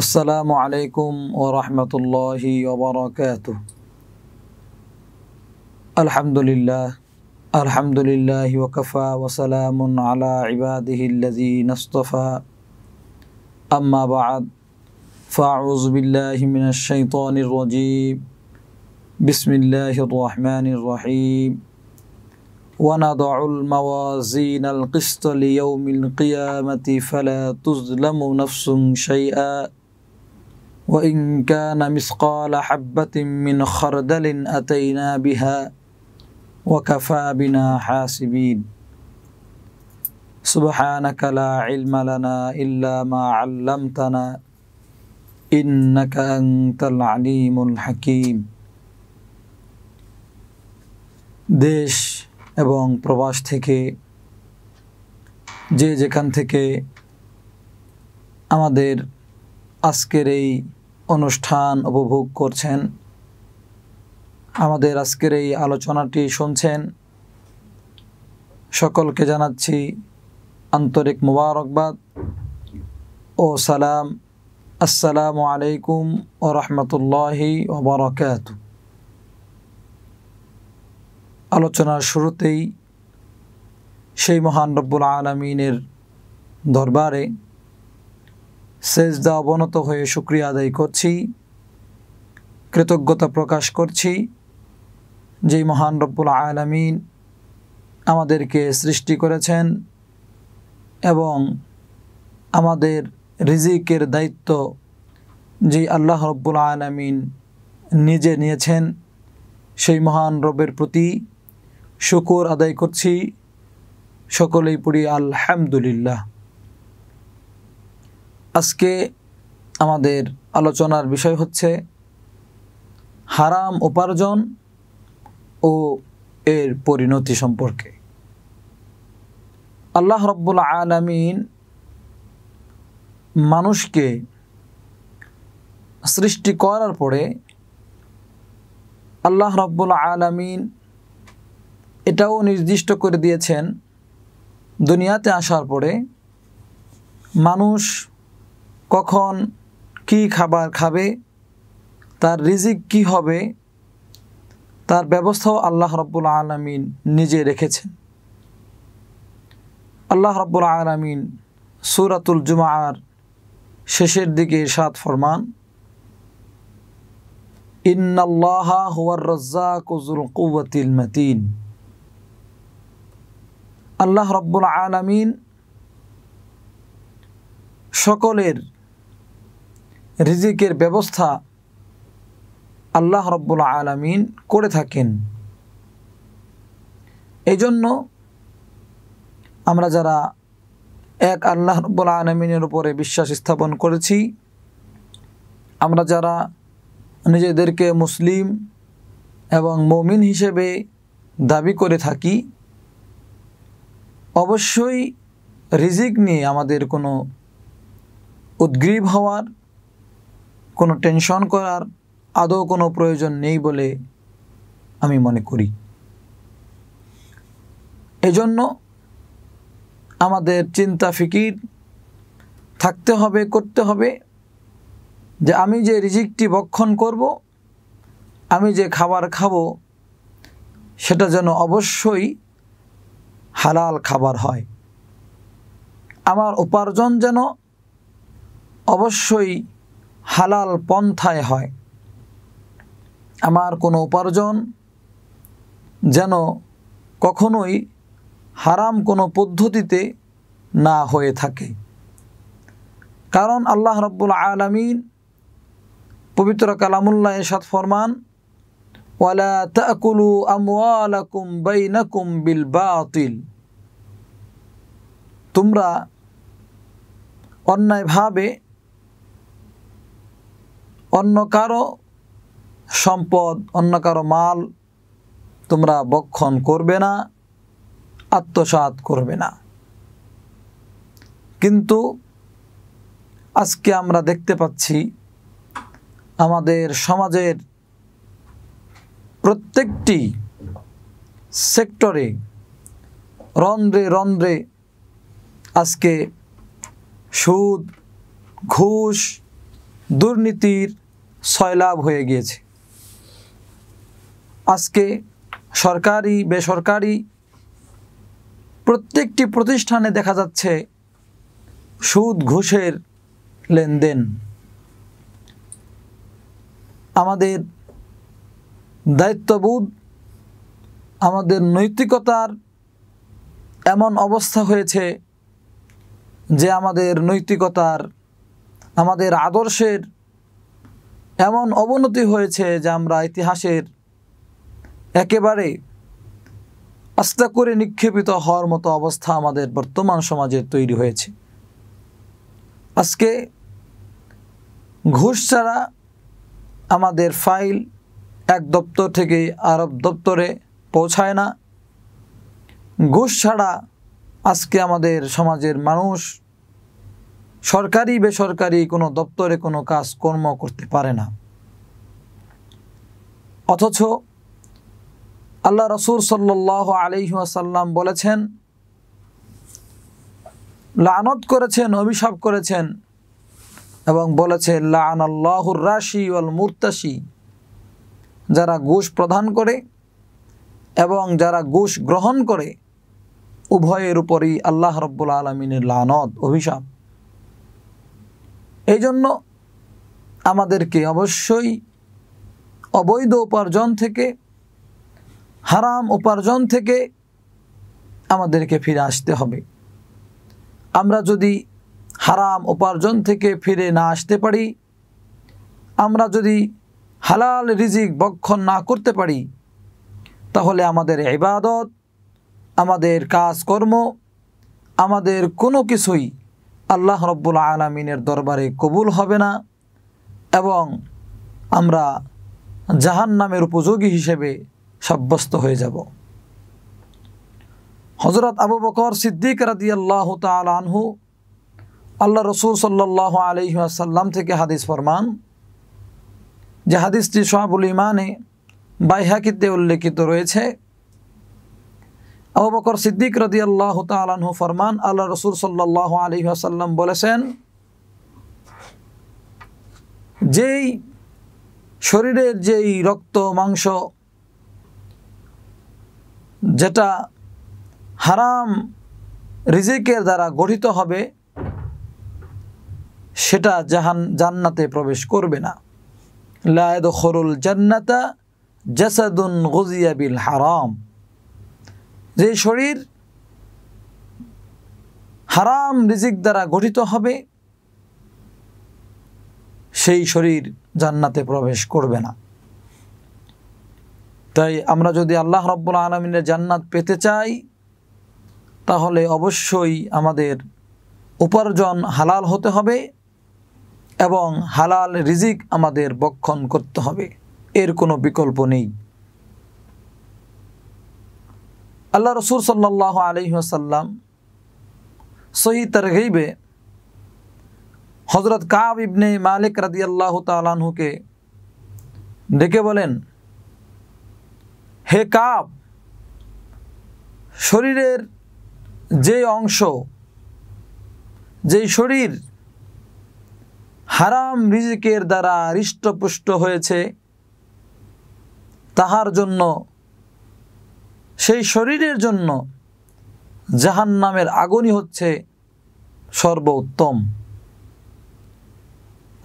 আসসালামু আলাইকুম ওয়া রাহমাতুল্লাহি ওয়া বারাকাতুহু। আলহামদুলিল্লাহি ওয়া কাফা ওয়া সালামুন আলা ইবাদিহিল্লাযীনা ইসতাফা। আম্মা বা'দ, ফাআউযু বিল্লাহি মিনাশ শাইতানির রাজীম। বিসমিল্লাহির রাহমানির রাহিম। ওয়া নাদাউল মাওয়াজিনাল কিসতা লিয়াউমিল কিয়ামাতি ফালা তুযলামু নাফসুন শাইআ وإن كان مثقال حبة من خردل أتينا بها وكفى بنا حاسبين سبحانك لا علم لنا إلا ما علمتنا إنك أنت العليم الحكيم। দেশ এবং প্রবাস থেকে যে যেখান থেকে আমাদের আজকের এই অনুষ্ঠান উপভোগ করছেন, আমাদের আজকের এই আলোচনাটি শুনছেন, সকলকে জানাচ্ছি আন্তরিক মুবারকবাদ ও সালাম। আসসালামু আলাইকুম ওয়া রাহমাতুল্লাহি ওয়া বারাকাতুহু। আলোচনার শুরুতেই সেই মহান রব্বুল আলামিনের দরবারে সেজদা অবনত হয়ে শুকরিয়া আদায় করছি, কৃতজ্ঞতা প্রকাশ করছি যেই মহান রব্বুল আলামিন আমাদেরকে সৃষ্টি করেছেন এবং আমাদের রিজিকের দায়িত্ব যে আল্লাহ রব্বুল আলামিন নিজে নিয়েছেন, সেই মহান রবের প্রতি শুকর আদায় করছি। সকলেই পড়ি আলহামদুলিল্লাহ। আজকে আমাদের আলোচনার বিষয় হচ্ছে হারাম উপার্জন ও এর পরিণতি সম্পর্কে। আল্লাহ রাব্বুল আলামিন মানুষকে সৃষ্টি করার পরে আল্লাহ রাব্বুল আলামিন এটাও নির্দিষ্ট করে দিয়েছেন, দুনিয়াতে আসার পরে মানুষ কখন কি খাবার খাবে, তার রিজিক কি হবে, তার ব্যবস্থাও আল্লাহ রাব্বুল আলামিন নিজে রেখেছেন। আল্লাহ রাব্বুল আলামিন সূরাতুল জুমআর শেষের দিকে ইরশাদ ফরমান, ইন্নাল্লাহা হুয়ার রাজ্জাকু যুল কুওয়াতিল মাতিন। আল্লাহ রাব্বুল আলামিন সকলের রিজিকের ব্যবস্থা আল্লাহ রাব্বুল আলামিন করে থাকেন। এই জন্য আমরা যারা এক আল্লাহ রাব্বুল আলামিনের উপরে বিশ্বাস স্থাপন করেছি, আমরা যারা নিজেদেরকে মুসলিম এবং মুমিন হিসেবে দাবি করে থাকি, অবশ্যই রিজিক নিয়ে আমাদের কোনো উদ্গ্রীব হওয়ার, কোনো টেনশন করার আদৌ কোনো প্রয়োজন নেই বলে আমি মনে করি। এজন্য আমাদের চিন্তা ফিকির থাকতে হবে, করতে হবে যে আমি যে রিজিকটি ভক্ষণ করব, আমি যে খাবার খাবো, সেটা যেন অবশ্যই হালাল খাবার হয়। আমার উপার্জন যেন অবশ্যই হালাল পন্থায় হয়। আমার কোনো উপার্জন যেন কখনোই হারাম কোনো পদ্ধতিতে না হয়ে থাকে। কারণ আল্লাহ রাব্বুল আলামিন পবিত্র কালামুল্লাহ ইরশাদ ফরমান, ওয়ালা তাকুলু আমওয়ালাকুম বাইনাকুম বিল বাতিল। তোমরা অন্যায়ভাবে অন্য কারো সম্পদ, অন্য কারো মাল তোমরা ভক্ষণ করবে না, আত্মসাৎ করবে না। কিন্তু আজকে আমরা দেখতে পাচ্ছি আমাদের সমাজের প্রত্যেকটি সেক্টরে, রন্ধ্রে রন্ধ্রে আজকে সুদ, ঘুষ দুর্নীতির সয়লাব হয়ে গিয়েছে। আজকে সরকারি বেসরকারি প্রত্যেকটি প্রতিষ্ঠানে দেখা যাচ্ছে সুদ ঘুষের লেনদেন। আমাদের দায়িত্ববোধ, আমাদের নৈতিকতার এমন অবস্থা হয়েছে যে আমাদের নৈতিকতার, আমাদের আদর্শের এমন অবনতি হয়েছে যে আমরা ইতিহাসের একেবারে আস্তে করে নিক্ষেপিত হওয়ার মতো অবস্থা আমাদের বর্তমান সমাজে তৈরি হয়েছে। আজকে ঘুষ ছাড়া আমাদের ফাইল এক দপ্তর থেকে আরেক দপ্তরে পৌঁছায় না। ঘুষ ছাড়া আজকে আমাদের সমাজের মানুষ সরকারি বেসরকারি কোনো দপ্তরে কোনো কাজকর্ম করতে পারে না। অথচ আল্লাহ রাসূল সাল্লাল্লাহু আলাইহি ওয়াসাল্লাম বলেছেন, লানত করেছেন, অভিশাপ করেছেন এবং বলেছেন, লাআনাল্লাহুর রাশি ওয়াল মুরতাশি, যারা ঘুষ প্রদান করে এবং যারা ঘুষ গ্রহণ করে উভয়ের উপরই আল্লাহ রাব্বুল আলামিনের লানত, অভিশাপ। এই জন্য আমাদেরকে অবশ্যই অবৈধ উপার্জন থেকে, হারাম উপার্জন থেকে আমাদেরকে ফিরে আসতে হবে। আমরা যদি হারাম উপার্জন থেকে ফিরে না আসতে পারি, আমরা যদি হালাল রিজিক ভক্ষণ না করতে পারি, তাহলে আমাদের ইবাদত, আমাদের কাজকর্ম, আমাদের কোনো কিছুই আল্লাহ রাব্বুল আলামিনের দরবারে কবুল হবে না এবং আমরা জাহান্নামের উপযোগী হিসেবে সাব্যস্ত হয়ে যাব। হযরত আবু বকর সিদ্দিক রাদিয়াল্লাহু তাআলা আনহু আল্লাহ রাসূল সাল্লাল্লাহু আলাইহি ওয়াসাল্লাম থেকে হাদিস ফরমান, যে হাদিসটি শুআবুল ঈমানে বাইহাকিতে উল্লেখিত রয়েছে। আবু বকর সিদ্দিক রাদিয়াল্লাহু তাআলা আনহু ফরমান, আল্লাহ রাসূল সাল্লাল্লাহু আলাইহি ওয়াসাল্লাম বলেছেন, যেই শরীরের যেই রক্ত মাংস যেটা হারাম রিজিকের দ্বারা গঠিত হবে, সেটা জান্নাতে প্রবেশ করবে না। লা ইয়াদখুলুল জান্নাতা জাসাদুন গুযিয়া বিল হারাম। যে শরীর হারাম রিজিক দ্বারা গঠিত হবে, সেই শরীর জান্নাতে প্রবেশ করবে না। তাই আমরা যদি আল্লাহ রাব্বুল আলামিনের জান্নাত পেতে চাই, তাহলে অবশ্যই আমাদের উপার্জন হালাল হতে হবে এবং হালাল রিজিক আমাদের ভক্ষণ করতে হবে, এর কোনো বিকল্প নেই। আল্লাহ রাসূল সাল্লাল্লাহু আলাইহি ওয়াসাল্লাম সহিহ তারগীবে হযরত কাব ইবনে মালিক রাদিয়াল্লাহু তাআলা আনহুকে ডেকে বলেন, হে কাব, শরীরের যে অংশ, যেই শরীর হারাম রিজিকের দ্বারা হৃষ্টপুষ্ট হয়েছে, তাহার জন্য, সেই শরীরের জন্য জাহান্নামের আগুনই হচ্ছে সর্বোত্তম।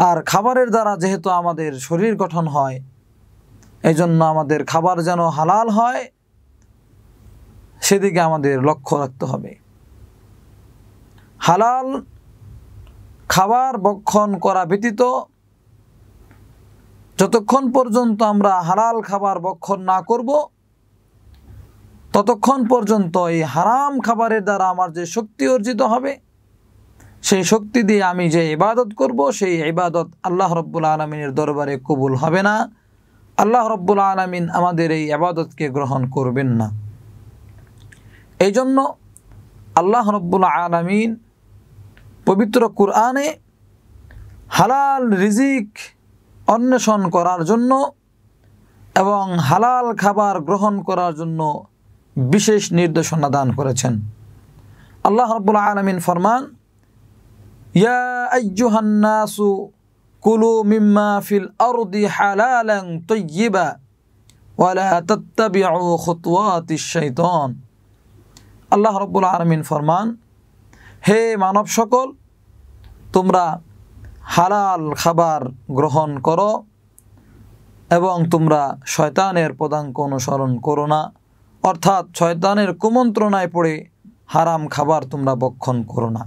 আর খাবারের দ্বারা যেহেতু আমাদের শরীর গঠন হয়, এই জন্য আমাদের খাবার যেন হালাল হয়, সেদিকে আমাদের লক্ষ্য রাখতে হবে। হালাল খাবার ভক্ষণ করা ব্যতীত যতক্ষণ পর্যন্ত আমরা হালাল খাবার ভক্ষণ না করব, ততক্ষণ পর্যন্ত এই হারাম খাবারের দ্বারা আমার যে শক্তি অর্জিত হবে, সেই শক্তি দিয়ে আমি যে ইবাদত করব, সেই ইবাদত আল্লাহ রাব্বুল আলামিনের দরবারে কবুল হবে না। আল্লাহ রাব্বুল আলামিন আমাদের এই ইবাদতকে গ্রহণ করবেন না। এই জন্য আল্লাহ রাব্বুল আলামিন পবিত্র কুরআনে হালাল রিজিক অন্বেষণ করার জন্য এবং হালাল খাবার গ্রহণ করার জন্য বিশেষ নির্দেশনা দান করেছেন। আল্লাহ রাব্বুল আলামিন ফরমান, ইয়া আইয়ুহান নাসু কুলু মিম্মা ফিল আরদি হালালান তাইয়্যিবা ওয়ালা তাত্তাবিউ খুতুওয়াতিশ শাইতান। আল্লাহ রাব্বুল আলামিন ফরমান, হে মানব সকল, তোমরা হালাল খাবার গ্রহণ করো এবং তোমরা শয়তানের পদাঙ্ক অনুসরণ করো না, অর্থাৎ শয়তানের কুমন্ত্রণায় পড়ে হারাম খাবার তোমরা ভক্ষণ করো না।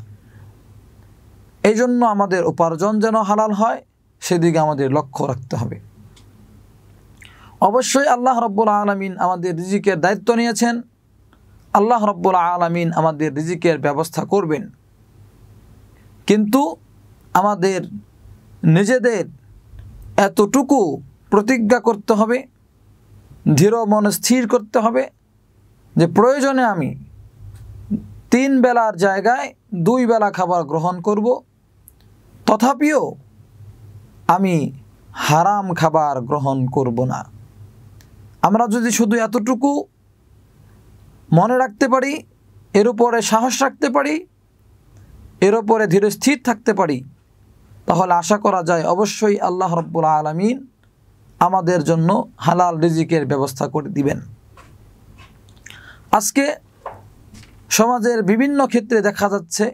এই জন্য আমাদের উপার্জন যেন হালাল হয় সেদিকে আমাদের লক্ষ্য রাখতে হবে। অবশ্যই আল্লাহ রাব্বুল আলামিন আমাদের রিজিকের দায়িত্ব নিয়েছেন, আল্লাহ রাব্বুল আলামিন আমাদের রিজিকের ব্যবস্থা করবেন, কিন্তু আমাদের নিজেদের এতটুকু প্রতিজ্ঞা করতে হবে, দৃঢ় মনে স্থির করতে হবে যে প্রয়োজনে আমি 3 বেলার জায়গায় 2 বেলা খাবার গ্রহণ করব, তথাপিও আমি হারাম খাবার গ্রহণ করব না। আমরা যদি শুধু এতটুকু মনে রাখতে পারি, এর উপরে সাহস রাখতে পারি, এর উপরে ধীরে স্থির থাকতে পারি, তাহলে আশা করা যায় অবশ্যই আল্লাহ রাব্বুল আলামিন আমাদের জন্য হালাল রিজিকের ব্যবস্থা করে দিবেন। আজকে সমাজের বিভিন্ন ক্ষেত্রে দেখা যাচ্ছে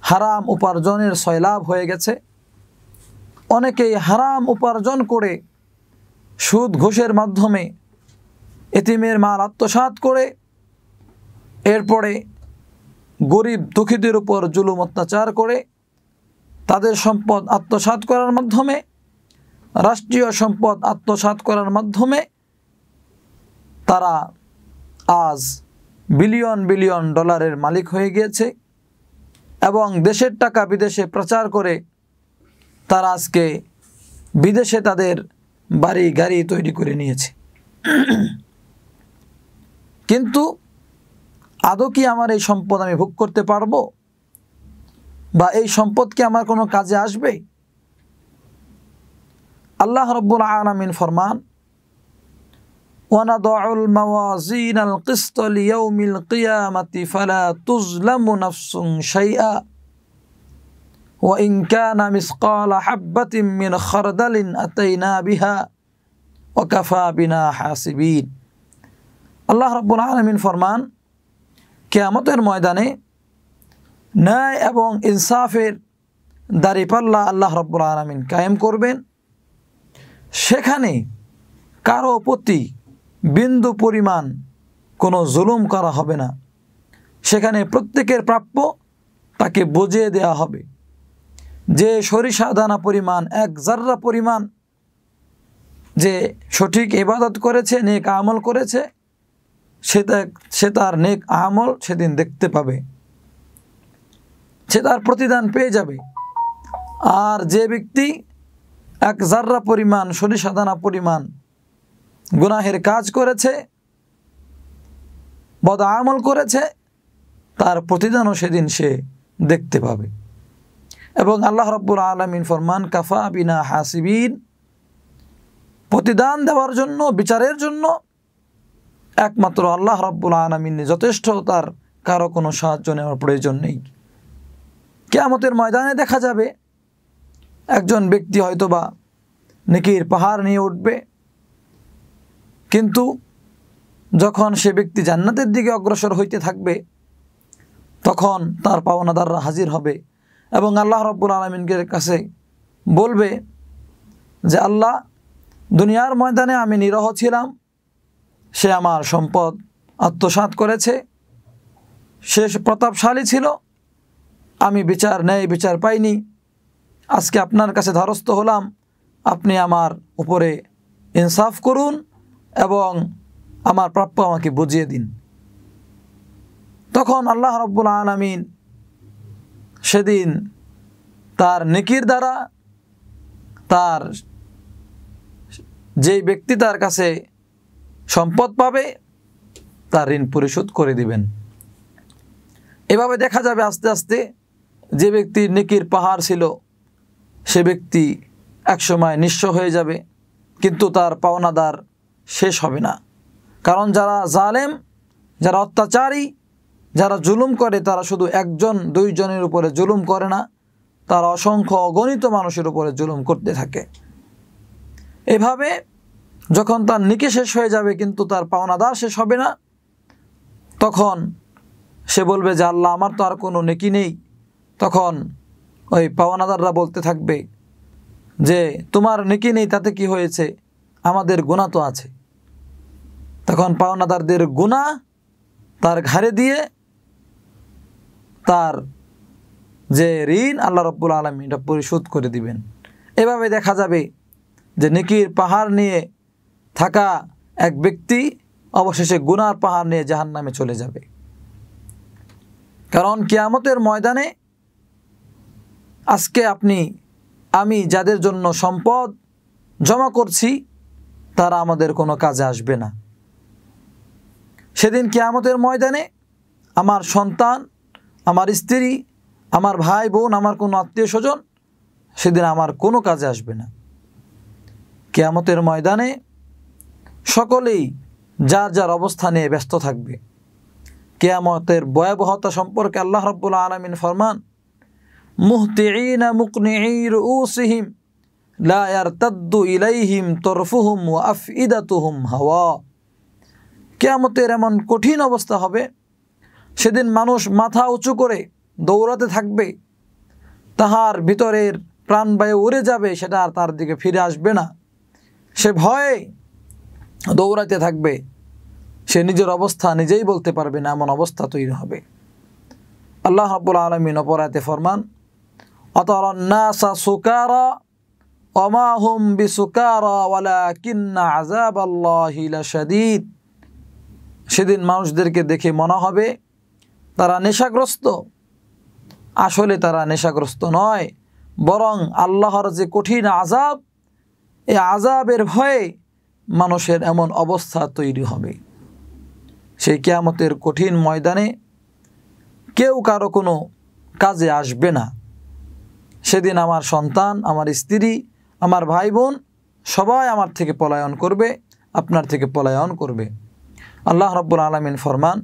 হারাম উপার্জনের সয়লাভ হয়ে গেছে। অনেকেই হারাম উপার্জন করে সুদ ঘুষের মাধ্যমে এতিমের মাল আত্মসাৎ করে এরপরে গরিব দুঃখীদের উপর জুলুম অত্যাচার করে তাদের সম্পদ আত্মসাৎ করার মাধ্যমে, রাষ্ট্রীয় সম্পদ আত্মসাৎ করার মাধ্যমে তারা আজ বিলিয়ন বিলিয়ন ডলারের মালিক হয়ে গিয়েছে এবং দেশের টাকা বিদেশে প্রচার করে তারা আজকে বিদেশে তাদের বাড়ি গাড়ি তৈরি করে নিয়েছে। কিন্তু আদৌ কি আমার এই সম্পদ আমি ভোগ করতে পারবো, বা এই সম্পদ কি আমার কোনো কাজে আসবে? আল্লাহ রাব্বুল আলামিন ফরমান, ওয়ানাদউল মাওয়াজিনাল কিসত লিয়াউমিল কিয়ামাতি ফালা তুজলামু নাফসুন শাইআ ওয়া ইন কানা মিসকালা হাববাতিন মিন খারদালিন আতাইনা বিহা ওয়া কাফা বিনা হাসিবিন। আল্লাহ রাব্বুল আলামিন ফরমান, কিয়ামতের ময়দানে ন্যায় এবং ইনসাফের দাঁড়িপাল্লা আল্লাহ রাব্বুল আলামিন কায়েম করবেন। সেখানে কারো প্রতি বিন্দু পরিমাণ কোনো জুলুম করা হবে না। সেখানে প্রত্যেকের প্রাপ্য তাকে বুঝিয়ে দেওয়া হবে। যে সরিষা দানা পরিমাণ, 1 জাররা পরিমাণ যে সঠিক ইবাদত করেছে, নেক আমল করেছে, সে তার নেক আমল সেদিন দেখতে পাবে, সে তার প্রতিদান পেয়ে যাবে। আর যে ব্যক্তি 1 জাররা পরিমাণ, সরিষা দানা পরিমাণ গুনাহের কাজ করেছে, বদ আমল করেছে, তার প্রতিদানও সেদিন সে দেখতে পাবে। এবং আল্লাহ রাব্বুল আলামিন ফরমান, কাফা বিনা হাসিবিন, প্রতিদান দেওয়ার জন্য, বিচারের জন্য একমাত্র আল্লাহ রাব্বুল আলামিন যথেষ্ট, তার কারো কোনো সাহায্য নেওয়ার প্রয়োজন নেই। কিয়ামতের ময়দানে দেখা যাবে একজন ব্যক্তি হয়তোবা নেকির পাহাড় নিয়ে উঠবে, কিন্তু যখন সে ব্যক্তি জান্নাতের দিকে অগ্রসর হইতে থাকবে তখন তার পাওনাদাররা হাজির হবে এবং আল্লাহ রাব্বুল আলামিনের কাছে বলবে যে, আল্লাহ, দুনিয়ার ময়দানে আমি নিরহ ছিলাম, সে আমার সম্পদ আত্মসাৎ করেছে, সে প্রতাপশালী ছিল, আমি ন্যায় বিচার পাইনি, আজকে আপনার কাছে ধারস্থ হলাম, আপনি আমার উপরে ইনসাফ করুন এবং আমার প্রাপ্য আমাকে বুঝিয়ে দিন। তখন আল্লাহ রাব্বুল আলামিন সেদিন তার নেকির দ্বারা তার যেই ব্যক্তি তার কাছে সম্পদ পাবে তার ঋণ পরিশোধ করে দিবেন। এভাবে দেখা যাবে আস্তে আস্তে যে ব্যক্তির নেকির পাহাড় ছিল সে ব্যক্তি একসময় নিঃস্ব হয়ে যাবে, কিন্তু তার পাওনাদার শেষ হবে না। কারণ যারা জালেম, যারা অত্যাচারী, যারা জুলুম করে, তারা শুধু 1 জন 2 জনের উপরে জুলুম করে না, তারা অসংখ্য অগণিত মানুষের উপরে জুলুম করতে থাকে। এভাবে যখন তার নেকি শেষ হয়ে যাবে কিন্তু তার পাওনাদার শেষ হবে না, তখন সে বলবে যে আল্লাহ আমার তো আর কোনো নেকি নেই। তখন ওই পাওনাদাররা বলতে থাকবে যে তোমার নেকি নেই তাতে কি হয়েছে, আমাদের গুনাহ তো আছে। তখন পাওনাদারদের গুনাহ তার ঘাড়ে দিয়ে তার যে ঋণ আল্লাহ রাব্বুল আলামিন এটা পরিশোধ করে দিবেন। এভাবে দেখা যাবে যে নেকির পাহাড় নিয়ে থাকা এক ব্যক্তি অবশেষে গুনার পাহাড় নিয়ে জাহান্নামে চলে যাবে। কারণ কিয়ামতের ময়দানে আজকে আমি যাদের জন্য সম্পদ জমা করছি তারা আমাদের কোনো কাজে আসবে না। সেদিন কিয়ামতের ময়দানে আমার সন্তান, আমার স্ত্রী, আমার ভাই বোন, আমার কোনো আত্মীয় স্বজন সেদিন আমার কোনো কাজে আসবে না। কিয়ামতের ময়দানে সকলেই যার যার অবস্থা নিয়ে ব্যস্ত থাকবে। কিয়ামতের ভয়াবহতা সম্পর্কে আল্লাহ রাব্বুল আলামিন ফরমান, মুহতিঈনা মুকনিঈ রুউসিহিম লা ইয়ারতাদ্দু ইলাইহিম তরফুহুম ওয়া আফইদাতুহুম হাওয়া। কিয়ামতের এমন কঠিন অবস্থা হবে, সেদিন মানুষ মাথা উঁচু করে দৌড়াতে থাকবে, তাহার ভিতরের প্রাণবায়ু উড়ে যাবে, সেটা আর তার দিকে ফিরে আসবে না। সে ভয়ে দৌড়াতে থাকবে, সে নিজের অবস্থা নিজেই বলতে পারবে না, এমন অবস্থা তৈরি হবে। আল্লাহ রাব্বুল আলামিন অপর আয়াতে ফরমান, আতারান নাসা সুকারা ওয়া মা হুম বিসুকারা ওয়ালাকিন্না আযাবাল্লাহি লাশাদীদ। সেদিন মানুষদেরকে দেখে মনে হবে তারা নেশাগ্রস্ত, আসলে তারা নেশাগ্রস্ত নয়, বরং আল্লাহর যে কঠিন আযাব, এই আযাবের ভয়ে মানুষের এমন অবস্থা তৈরি হবে। সেই কিয়ামতের কঠিন ময়দানে কেউ কারো কোনো কাজে আসবে না। সেদিন আমার সন্তান, আমার স্ত্রী, আমার ভাই বোন সবাই আমার থেকে পলায়ন করবে, আপনার থেকে পলায়ন করবে। আল্লাহ রাব্বুল আলামিন ফরমান,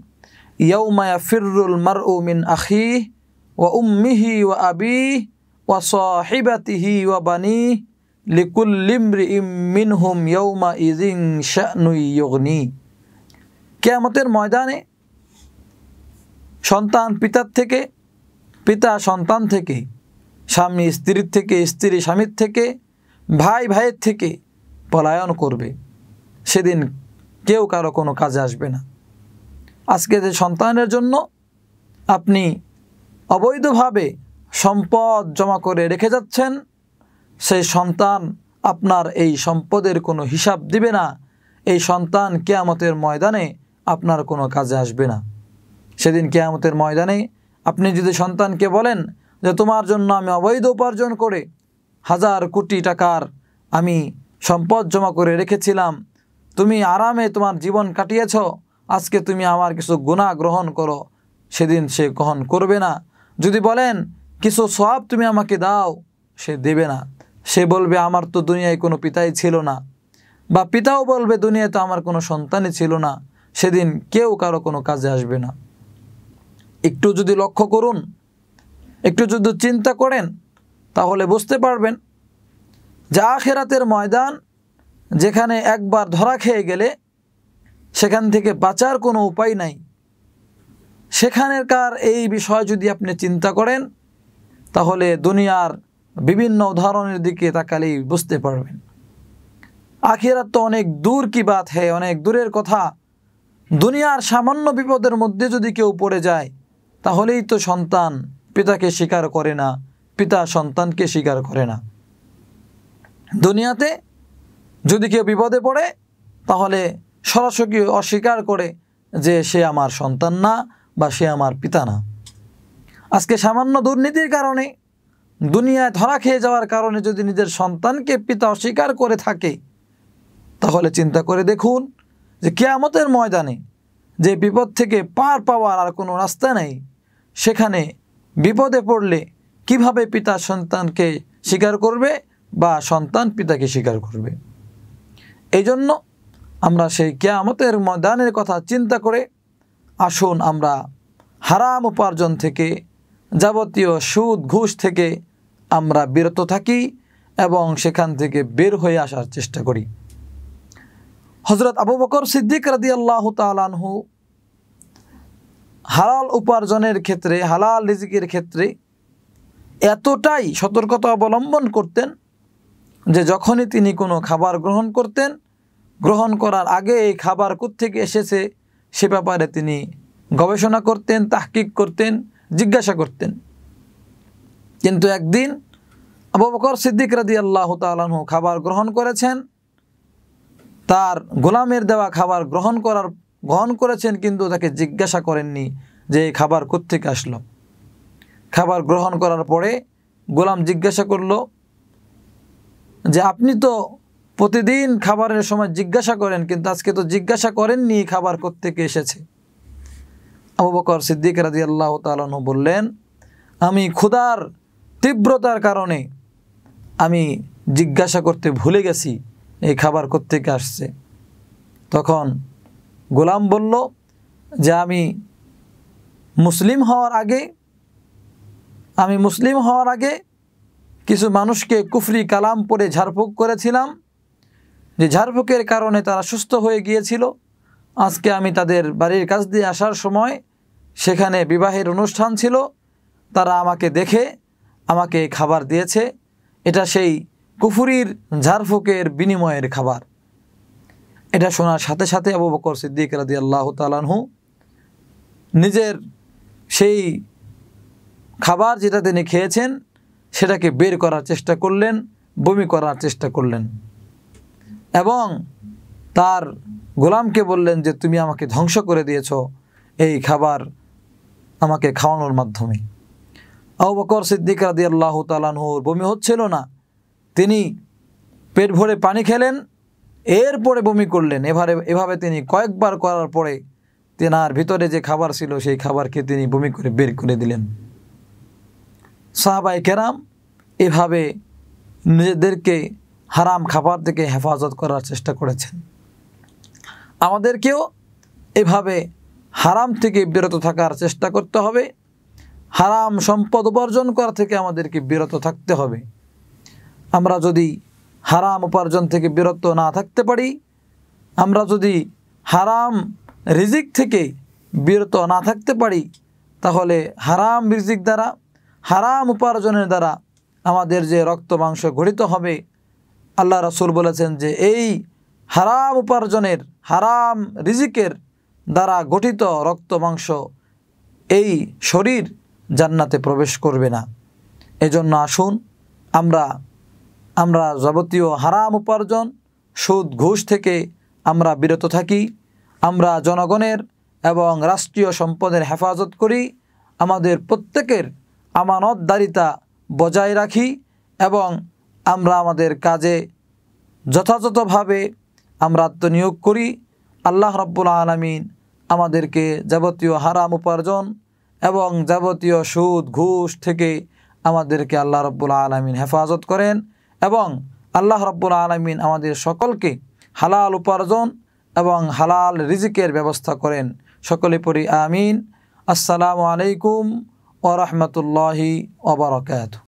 ইয়াউমা ইয়াফিরুল মারউ মিন আখিহি ওয়া উম্মিহি ওয়া আবিহি ওয়া সাহিবাতিহি ওয়া বানিহি লিকুল্লি ইমরিইম মিনহুম ইয়াউমা ইযিন শা'নুন ইউগনি। কিয়ামতের ময়দানে সন্তান পিতার থেকে, পিতা সন্তান থেকে, স্বামী স্ত্রীর থেকে, স্ত্রী স্বামীর থেকে, ভাই ভাইয়ের থেকে পলায়ন করবে। সেদিন কেউ কারো কোনো কাজে আসবে না। আজকে যে সন্তানের জন্য আপনি অবৈধভাবে সম্পদ জমা করে রেখে যাচ্ছেন, সেই সন্তান আপনার এই সম্পদের কোনো হিসাব দিবে না। এই সন্তান কিয়ামতের ময়দানে আপনার কোনো কাজে আসবে না। সেদিন কিয়ামতের ময়দানে আপনি যদি সন্তানকে বলেন যে তোমার জন্য আমি অবৈধ উপার্জন করে হাজার কোটি টাকার আমি সম্পদ জমা করে রেখেছিলাম, তুমি আরামে তোমার জীবন কাটিয়েছ, আজকে তুমি আমার কিছু গুনাহ গ্রহণ করো, সেদিন সে গ্রহণ করবে না। যদি বলেন কিছু সওয়াব তুমি আমাকে দাও, সে দেবে না। সে বলবে আমার তো দুনিয়ায় কোনো পিতাই ছিল না, বা পিতাও বলবে দুনিয়ায় তো আমার কোনো সন্তানই ছিল না। সেদিন কেউ কারো কোনো কাজে আসবে না। একটু যদি লক্ষ্য করুন, একটু যদি চিন্তা করেন, তাহলে বুঝতে পারবেন যে আখিরাতের ময়দান, যেখানে একবার ধরা খেয়ে গেলে সেখান থেকে বাঁচার কোনো উপায় নাই, সেখানকার এই বিষয় যদি আপনি চিন্তা করেন তাহলে দুনিয়ার বিভিন্ন উদাহরণের দিকে তাকালেই বুঝতে পারবেন। আখিরাত তো অনেক দূর কি বাত হ্যায়, অনেক দূরের কথা। দুনিয়ার সামান্য বিপদের মধ্যে যদি কেউ পড়ে যায় তাহলেই তো সন্তান পিতাকে স্বীকার করে না, পিতা সন্তানকে স্বীকার করে না। দুনিয়াতে যদি কেউ বিপদে পড়ে তাহলে সরাসরি অস্বীকার করে যে সে আমার সন্তান না বা সে আমার পিতা না। আজকে সামান্য দুর্নীতির কারণে, দুনিয়ায় ধরা খেয়ে যাওয়ার কারণে যদি নিজের সন্তানকে পিতা অস্বীকার করে থাকে, তাহলে চিন্তা করে দেখুন যে কিয়ামতের ময়দানে যে বিপদ থেকে পার পাওয়ার আর কোনো রাস্তা নেই, সেখানে বিপদে পড়লে কিভাবে পিতা সন্তানকে স্বীকার করবে বা সন্তান পিতাকে স্বীকার করবে। এই জন্য আমরা সেই কিয়ামতের ময়দানের কথা চিন্তা করে আসুন আমরা হারাম উপার্জন থেকে, যাবতীয় সুদ ঘুষ থেকে আমরা বিরত থাকি এবং সেখান থেকে বের হয়ে আসার চেষ্টা করি। হযরত আবু বকর সিদ্দিক রাদিয়াল্লাহু তাআলা আনহু হালাল উপার্জনের ক্ষেত্রে, হালাল রিজিকের ক্ষেত্রে এতটাই সতর্কতা অবলম্বন করতেন যে যখনই তিনি কোনো খাবার গ্রহণ করতেন, গ্রহণ করার আগে এই খাবার কোত্থেকে এসেছে সে ব্যাপারে তিনি গবেষণা করতেন, তাহকিক করতেন, জিজ্ঞাসা করতেন। কিন্তু একদিন আবু বকর সিদ্দিক রাদিয়াল্লাহু তাআলা আনহু খাবার গ্রহণ করেছেন, তার গোলামের দেওয়া খাবার গ্রহণ করেছেন, কিন্তু তাকে জিজ্ঞাসা করেননি যে এই খাবার কোত্থেকে আসলো। খাবার গ্রহণ করার পরে গোলাম জিজ্ঞাসা করলো যে আপনি তো প্রতিদিন খাবারের সময় জিজ্ঞাসা করেন, কিন্তু আজকে তো জিজ্ঞাসা করেননি খাবার কোত্থেকে এসেছে। আবু বকর সিদ্দিক রাদিয়াল্লাহু তাআলা আনহু বললেন, আমি ক্ষুধার তীব্রতার কারণে আমি জিজ্ঞাসা করতে ভুলে গেছি এই খাবার কোত্থেকে আসছে। তখন গোলাম বলল যে আমি মুসলিম হওয়ার আগে কিছু মানুষকে কুফরি কালাম পড়ে ঝাড়ফুঁক করেছিলাম, যে ঝাড়ফুঁকের কারণে তারা সুস্থ হয়ে গিয়েছিল। আজকে আমি তাদের বাড়ির কাছ দিয়ে আসার সময় সেখানে বিবাহের অনুষ্ঠান ছিল, তারা আমাকে দেখে আমাকে খাবার দিয়েছে, এটা সেই কুফরির ঝাড়ফুঁকের বিনিময়ের খাবার। এটা শোনার সাথে সাথে আবু বকর সিদ্দিক রাদিয়াল্লাহু তাআলা আনহু নিজের সেই খাবার যেটা তিনি খেয়েছেন সেটাকে বের করার চেষ্টা করলেন, বমি করার চেষ্টা করলেন এবং তার গোলামকে বললেন যে তুমি আমাকে ধ্বংস করে দিয়েছো এই খাবার আমাকে খাওয়ানোর মাধ্যমে। আবু বকর সিদ্দিক রাদিয়াল্লাহু তাআলা আনহুর বমি হচ্ছিল না, তিনি পেট ভরে পানি খেলেন, এরপরে বমি করলেন। এভাবে তিনি কয়েকবার করার পরে তেনার ভিতরে যে খাবার ছিল সেই খাবারকে তিনি বমি করে বের করে দিলেন। সাহাবায়ে কেরাম এভাবে নিজেদেরকে হারাম খাবার থেকে হেফাজত করার চেষ্টা করেছেন। আমাদেরকেও এভাবে হারাম থেকে বিরত থাকার চেষ্টা করতে হবে, হারাম সম্পদ উপার্জন করা থেকে আমাদেরকে বিরত থাকতে হবে। আমরা যদি হারাম উপার্জন থেকে বিরত না থাকতে পারি, আমরা যদি হারাম রিজিক থেকে বিরত না থাকতে পারি, তাহলে হারাম রিজিক দ্বারা, হারাম উপার্জনের দ্বারা আমাদের যে রক্ত মাংস গঠিত হবে, আল্লাহ রাসূল বলেছেন যে এই হারাম উপার্জনের, হারাম রিজিকের দ্বারা গঠিত রক্ত মাংস এই শরীর জান্নাতে প্রবেশ করবে না। এজন্য আসুন আমরা যাবতীয় হারাম উপার্জন, সুদ ঘুষ থেকে আমরা বিরত থাকি, আমরা জনগণের এবং রাষ্ট্রীয় সম্পদের হেফাজত করি, আমাদের প্রত্যেকের আমানতদারিতা বজায় রাখি এবং আমরা আমাদের কাজে যথাযথভাবে আমরা আত্মনিয়োগ করি। আল্লাহ রাব্বুল আলামিন আমাদেরকে যাবতীয় হারাম উপার্জন এবং যাবতীয় সুদ ঘুষ থেকে আমাদেরকে আল্লাহ রাব্বুল আলামিন হেফাজত করেন এবং আল্লাহ রাব্বুল আলামিন আমাদের সকলকে হালাল উপার্জন এবং হালাল রিজিকের ব্যবস্থা করেন। সকলে পড়ি আমিন। আসসালামু আলাইকুম ওয়া রাহমাতুল্লাহি ওয়া বারাকাতুহু।